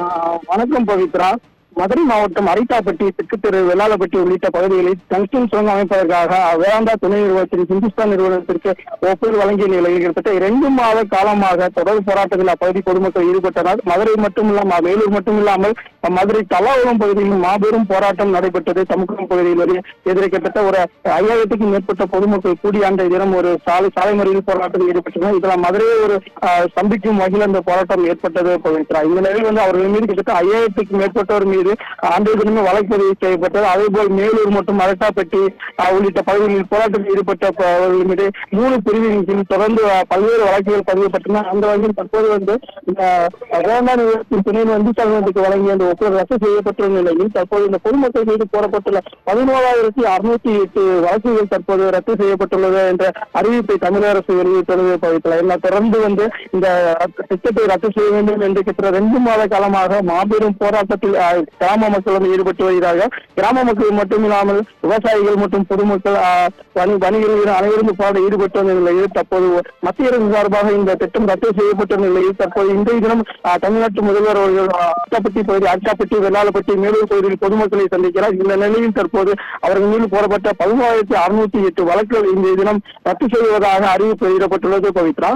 வணக்கம் பவித்ரா. மதுரை மாவட்டம் அரிட்டாப்பட்டி, தெற்குத்தெரு, வெள்ளாளப்பட்டி உள்ளிட்ட பகுதிகளில் டங்ஸ்டன் சுரங்கம் அமைப்பதற்காக வேதாந்தா துணை நிறுவனத்தின் ஹிந்துஸ்தான் நிறுவனத்திற்கு ஒப்புதல் வழங்கிய நிலையில் கிட்டத்தட்ட 2 மாத காலமாக தொடர் போராட்டத்தில் அப்பகுதி பொதுமக்கள் ஈடுபட்டனர். மதுரை மட்டுமில்லாமல் வேலூர் மட்டுமில்லாமல் மதுரை தலாவரம் பகுதியில் மாபெரும் போராட்டம் நடைபெற்றது. தமுக்கம் பகுதியில் எதிரே கிட்டத்தட்ட ஒரு 5000க்கும் மேற்பட்ட பொதுமக்கள் கூடி அன்றைய தினம் ஒரு சாலை மறியல் போராட்டத்தில் ஈடுபட்டனர். இதில் மதுரையை ஒரு சந்திக்கும் வகையில் அந்த போராட்டம் ஏற்பட்டது பவித்ரா. இந்த நிலையில் அவர்கள் மீது கிட்டத்தட்ட 5000க்கும் மேற்பட்டோர் மீது அன்றைய தினமே வழக்கு பதிவு செய்யப்பட்டது. அதேபோல் மேலூர் மற்றும் அரட்டாப்பட்டி உள்ளிட்ட பகுதிகளில் போராட்டத்தில் ஈடுபட்டவர்கள் மீது 3 பிரிவின் கீழ் தொடர்ந்து பல்வேறு வழக்குகள் பதிவுபட்டன. அந்த வகையில் தற்போது இந்த வேதாந்தா நிறுவனத்தின் துணை வங்கிக்கு வழங்கிய அந்த ஒப்புதல் ரத்து செய்யப்பட்டுள்ள நிலையில் தற்போது இந்த பொதுமக்கள் மீது போடப்பட்டுள்ள 17,608 வழக்குகள் தற்போது ரத்து செய்யப்பட்டுள்ளது என்ற அறிவிப்பை தமிழக அரசு வெளியிட்டுள்ளது பவித்ரா. தொடர்ந்து இந்த திட்டத்தை ரத்து செய்ய வேண்டும் என்று கிட்டத்தட்ட 2 மாத காலமாக மாபெரும் போராட்டத்தில் கிராம மக்கள் ஈடுபட்டு வருகிறார்கள். கிராம மக்கள் மட்டுமில்லாமல் விவசாயிகள் மற்றும் பொதுமக்கள் வணிகர்கள் அனைவரும் போராட ஈடுபட்டு வந்த நிலையில் தற்போது மத்திய அரசு சார்பாக இந்த திட்டம் ரத்து செய்யப்பட்ட நிலையில் தற்போது இன்றைய தினம் தமிழ்நாட்டு முதல்வர் அவர்கள் அட்டாப்பட்டி, வெள்ளாளப்பட்டி, மேலூர் பகுதியில் பொதுமக்களை சந்திக்கிறார். இந்த நிலையில் தற்போது அவர்கள் மீது போடப்பட்ட 17,608 வழக்குகள் இன்றைய தினம் ரத்து செய்வதாக அறிவிப்பு வெளியிடப்பட்டுள்ளது பவித்ரா.